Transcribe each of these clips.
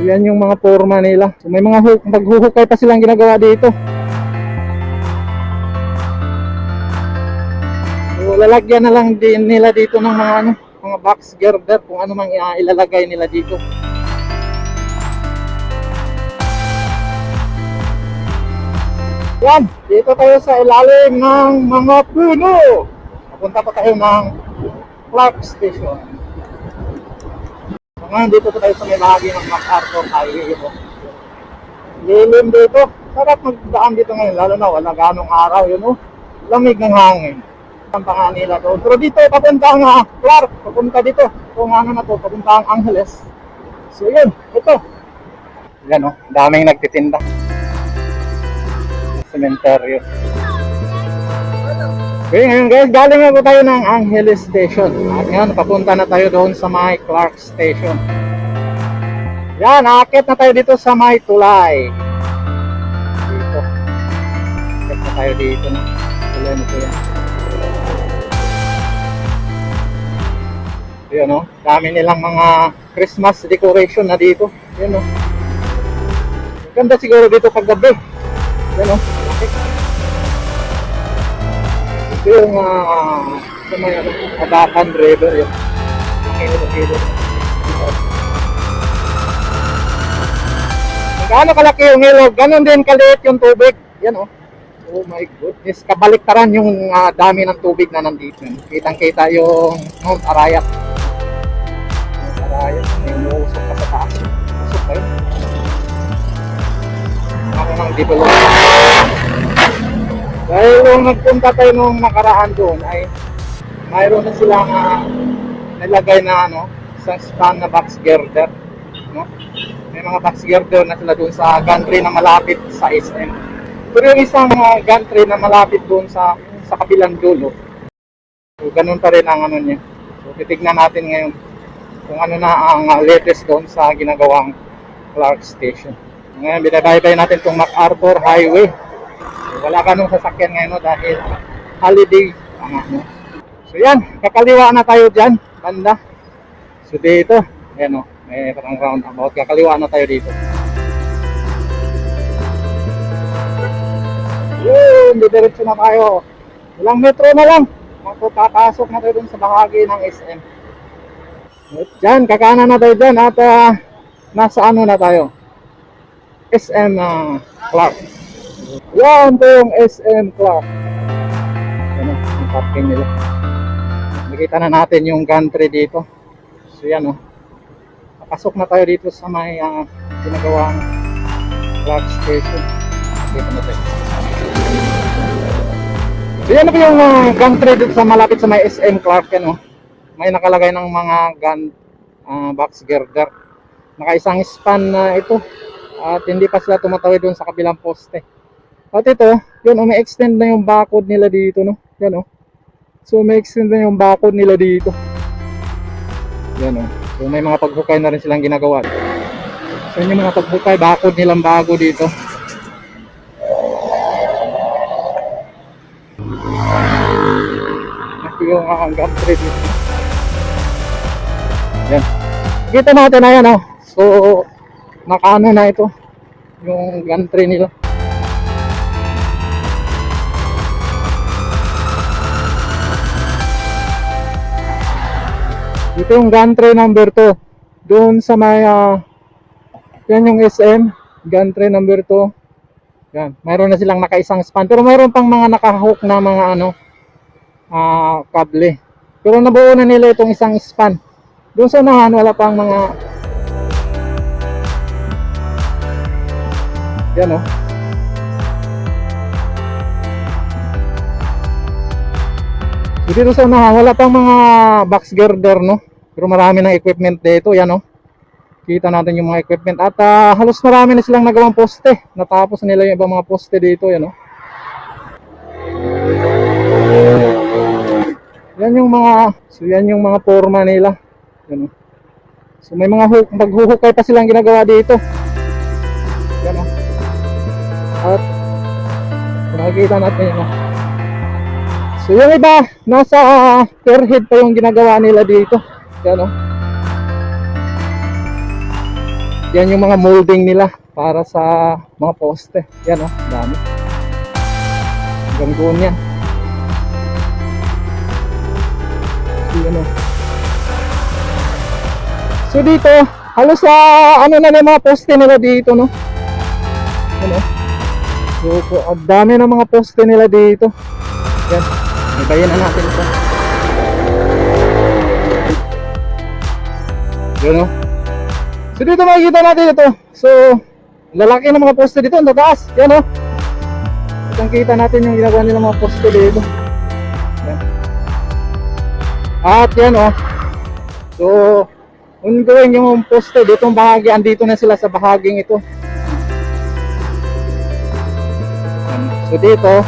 yan yung mga forma nila. So may mga maghuhukay pa silang ginagawa dito. So lalagyan na lang din nila dito ng mga mga box girder kung ano mang ilalagay nila dito. Yan, dito tayo sa ilalim ng mga puno. Papunta pa tayo ng Clark Station. So ngayon dito pa tayo sa may bahagi ng MacArthur Highway. Lilim dito. Sarap magdaan dito ngayon, lalo na wala ganong araw, lamig ng hangin. Ang pangalan nila doon. Pero dito papunta ang Clark, papunta dito. Kung na to, papunta ang Angeles. So yun, ito. Yan daming nagtitinda. Cementerio. Okay, ngayon guys, galing na po tayo ng Angeles Station. At ngayon, papunta na tayo doon sa may Clark Station. Yan, aakit na tayo dito sa may tulay. Dito. Aakit na tayo dito na. Tulay na ito yan. Yun dami nilang mga Christmas decoration na dito. Yun ganda siguro dito pag gabi. Yun ito yung sa may Abacan River yun. Kilo. Gaano kalaki yung ilog, ganon din kaliit yung tubig. Yan oh my goodness, kabaliktaran yung dami ng tubig na nandito. Kitang-kita yung Mount Arayat. May uusok pa sa taas. Usok pa yun. Ako nang development. Dahil nung nagpunta tayo nung nakaraan doon ay mayroon na silang nilagay na isang span na box girder. May mga box girder na sila doon sa gantry na malapit sa SM. Pero yung isang gantry na malapit doon sa kabilang dulo, so ganun pa rin ang niya. So titignan natin ngayon kung ano na ang latest doon sa ginagawang Clark Station. Ngayon binabaybay natin itong MacArthur Highway. So, wala ka nung sasakyan ngayon dahil holiday So yan, kakaliwa na tayo dyan banda. So dito ayan may parang roundabout, kakaliwa na tayo dito. Yun, didiretso na tayo. Ilang metro na lang papasok na tayo dun sa bahagi ng SM. Diyan, kakanan na tayo dyan at nasa na tayo? SM Clark. Yan po yung SM Clark. Yan yung parking nila. Nakita na natin yung gantry dito. So yan pasok na tayo dito sa may ginagawang Clark Station. Dito na tayo. So yan po yung gantry dito sa malapit sa may SM Clark. May nakalagay ng mga box girder. Nakaisang span na ito. At hindi pa sila tumatawid doon sa kabilang poste. At ito, yun may extend na yung barcode nila dito Yan So may extend na yung barcode nila dito. Yan So may mga paghukay na rin silang ginagawa. So yung mga paghukay, barcode nilang bago dito. Ito yung gantry dito. Yan. Kita natin na yan So nakaano na ito yung gantry nila. Ito yung gantry number 2 doon sa may yan yung SM gantry number 2. Yan, mayroon na silang nakaisang span pero mayroon pang mga nakahook na mga kable. Pero nabuo na nila itong isang span. Doon sa unahan wala pang mga yan So dito sa unahan wala pang mga box girder pero marami ng equipment dito. Yan kita natin yung mga equipment at halos marami na silang nagawang poste. Natapos nila yung ibang mga poste dito. Yan yan yung mga forma nila. Yan So may mga maghuhukay pa silang ginagawa dito. Yan At nakikita natin yan So yung iba nasa per head pa yung ginagawa nila dito. Yan Yan yung mga molding nila para sa mga poste. Yan oh, dami. Hanggang doon yan. So, yan oh. So dito, halos sa ano na yung mga poste nila dito, no? Ano? So, ang dami ng mga poste nila dito. Yan, ibayin na natin ito. Yan o. So dito makikita natin ito. So, lalaki ng mga poste dito, ang taas. Yan o. Kitang kita natin yung ginagawa nilang mga poste dito. Yan. At yan o. So, ongoing yung poste dito, ang bahagi, andito na sila sa bahaging ito. So dito,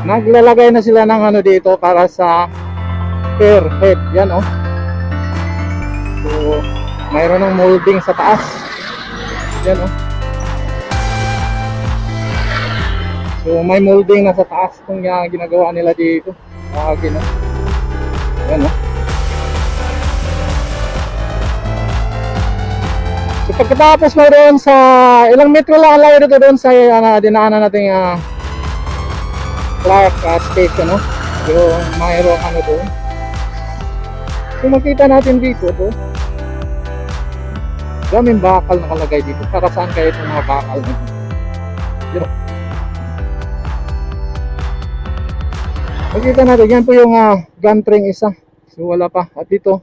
naglalagay na sila ng ano dito para sa per head. Yan oh. So, mayroon ng molding sa taas. Yan oh. So, may molding na sa taas kung ginagawa nila dito. Bahagi na. Yan oh. So pagkatapos mo doon sa ilang metro lang ang layo dito doon sa dinaanan natin Clark station, no? Yung mayroong ano doon. So makita natin dito to. Daming bakal nakalagay dito. Para saan kaya itong mga bakal na dito? Yun. Makita natin, yan po yung gantry isa. So wala pa. At dito,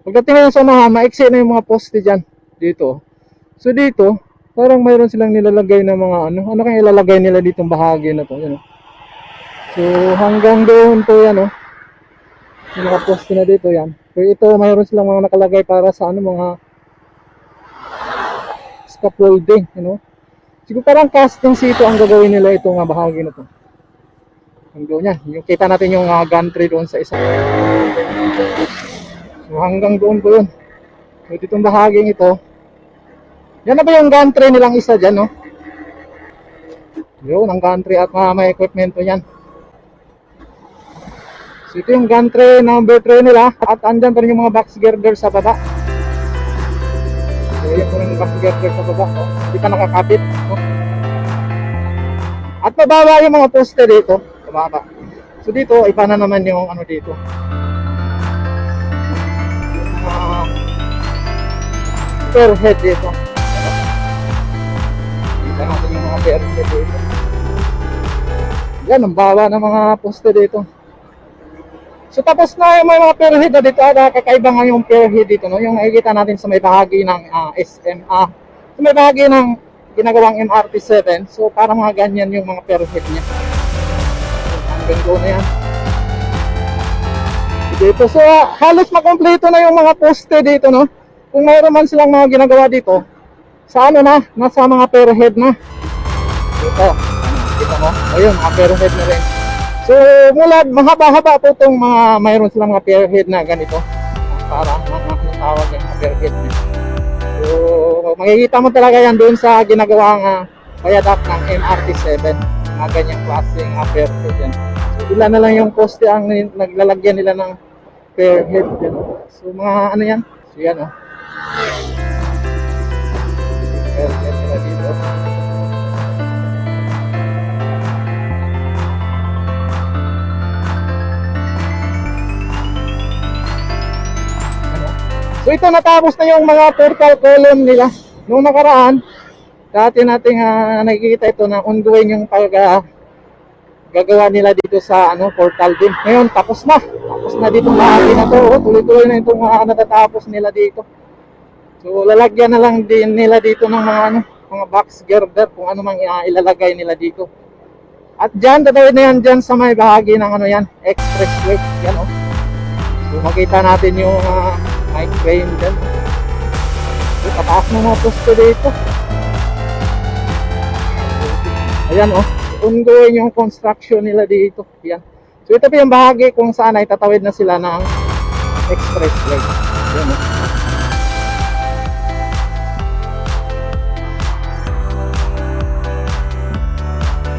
pagdating na sa unahan, maiksi na yung mga poste dyan. Dito. So dito, parang mayroon silang nilalagay na mga ano kaya ilalagay nila ditong bahagi na to, yun. So hanggang doon to yan oh. Yung mga poste na dito yan. So ito mayroon silang mga nakalagay para sa ano mga scaffolding, you know. Siguro parang casting sito ang gagawin nila itong bahagi na to. Hanggang yan, yung kita natin yung gantry doon sa isa. So hanggang doon po yun. So ditong bahaging ito, yan na ba yung gantry nilang isa dyan, no? Yun, ang gantry at may equipment yan. So ito yung gantry number 3 nila. At andyan pa rin yung mga box girder sa baba. So yan po yung box girder sa baba, no? Hindi pa nakakapit, no? At mababa yung mga poste dito. Mababa. So dito, iba na naman yung ano dito. Per head dito. Kita natin yung mga per head dito. Yan, ang baba ng mga poste dito. So tapos na yung mga per head dito. Kakaiba nga yung per head dito, no? Yung nakikita natin sa may bahagi ng SMA. Sa may bahagi ng ginagawang MRT7. So parang mga ganyan yung mga per head niya. So, hanggang doon na yan. Dito. So halos makompleto na yung mga poste dito, no? Kung mayroon man silang mga ginagawa dito, sa ano na, nasa mga per head na. Dito, kita mo, ayun, mga per head na rin. So, mula, mahaba-haba po itong mga, mayroon silang mga per head na ganito. Para, mga tawag yung per head na. So, makikita mo talaga yan doon sa ginagawang viaduct ng MRT7. Mga ganyang klaseng per head yan. So, ilan na lang yung poste ang naglalagyan nila ng per head yan. So, mga ano yan. So, yan o. Per head nila dito. So ito natapos na yung mga portal column nila. Nung nakaraan, dati nating nakikita ito na ongoing yung gagawa nila dito sa portal din. Ngayon tapos na. Tapos na dito bahagi na to. Tuloy-tuloy na itong natatapos nila dito. So lalagyan na lang din nila dito ng mga box girder kung ano mang ilalagay nila dito. At dyan, tatawid na yan dyan sa may bahagi ng expressway. Yan oh. So makita natin yung mic frame dyan. So tataas ng mga poste dito. Ayan oh. Ongoing yung construction nila dito. Yan. So ito pa yung bahagi kung saan ay tatawid na sila ng expressway. Yan oh.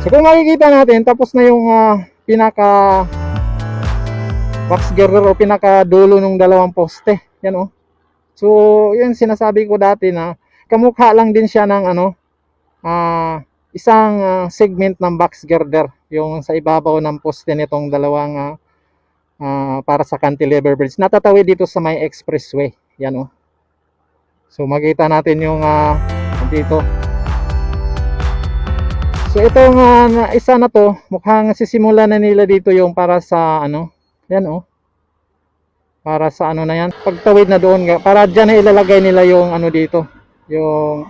So kung makikita natin, tapos na yung pinaka box girder o pinaka dulo ng dalawang poste. Yan oh. So, yun sinasabi ko dati na kamukha lang din siya ng ano, isang segment ng box girder, yung sa ibabaw ng poste nitong dalawang para sa cantilever bridge. Natatawid dito sa may expressway. Yan oh. So, makita natin yung dito. So, itong isa na to, mukhang sisimula na nila dito yung para sa ano, yan oh. Para sa ano na yan, pagtawid na doon, para dyan na ilalagay nila yung ano dito, yung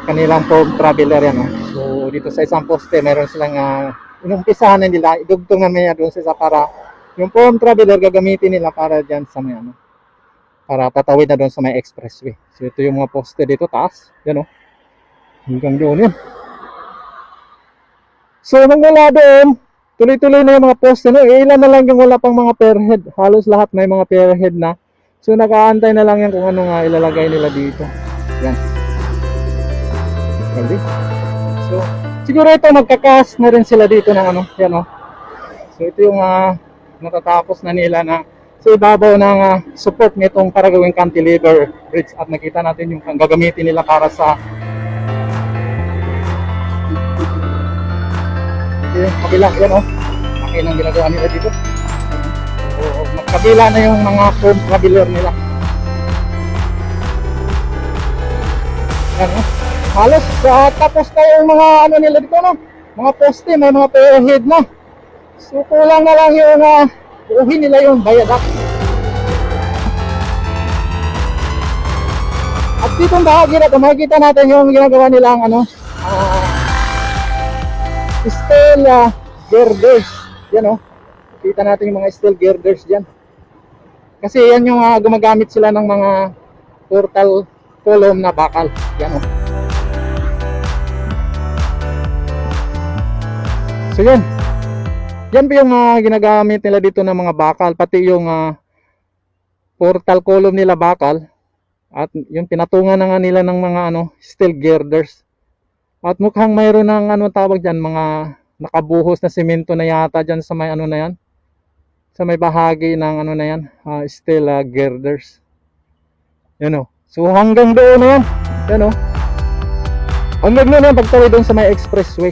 kanilang foam traveler yan oh. So, dito sa isang poste, meron silang inumpisahan na nila, idugtong na nila doon sa isa para yung foam traveler gagamitin nila para dyan sa may ano, para patawid na doon sa may expressway. So, ito yung mga poste dito, taas, yan oh. Hanggang doon yan. So, nung wala doon, tuloy-tuloy na yung mga poste, no? Ilan na lang yung wala pang mga pierhead. Halos lahat may mga pierhead na. So, nakaantay na lang yan kung ano nga ilalagay nila dito. Yan. Gabi. So, siguro ito, magkakas na rin sila dito ng ano. Yan, oh. So, ito yung natatapos na nila na sa ibabaw ng support nitong para gawing cantilever bridge. At nakita natin yung gagamitin nila para sa kabila, yan oh. Laki ng ginagawa nila dito. So, magkabila na yung mga foam traveler nila. Yan oh. Halos tapos na yung mga ano nila dito, no? Mga poste, may mga pierhead na. So kulang na lang yung uhin nila yung viaduct. At ditong bahagi na ito, makikita natin yung ginagawa nilang ano, steel girders. Yan oh. Kita natin yung mga steel girders diyan. Kasi yan yung gumagamit sila ng mga portal column na bakal. Yan oh. So yan. Yan po yung ginagamit nila dito ng mga bakal, pati yung portal column nila bakal. At yung pinatungan na nga nila ng mga ano, steel girders. At mukhang mayroon ng ano tawag dyan, mga nakabuhos na simento na yata dyan sa may ano na yan. Sa may bahagi ng ano na yan, steel girders. Yan o. So hanggang doon na yan. Yan o. Hanggang doon na yan, pagtawid doon sa may expressway.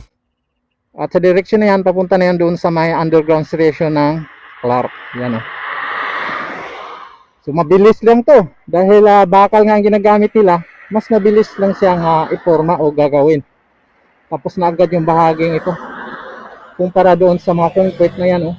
At sa direksyon na yan, papunta na yan doon sa may underground station ng Clark. Yan o. So mabilis lang to. Dahil bakal nga ang ginagamit nila, mas mabilis lang siyang iporma o gagawin. Tapos na agad yung bahaging ito. Kumpara doon sa mga concrete na yan, oh.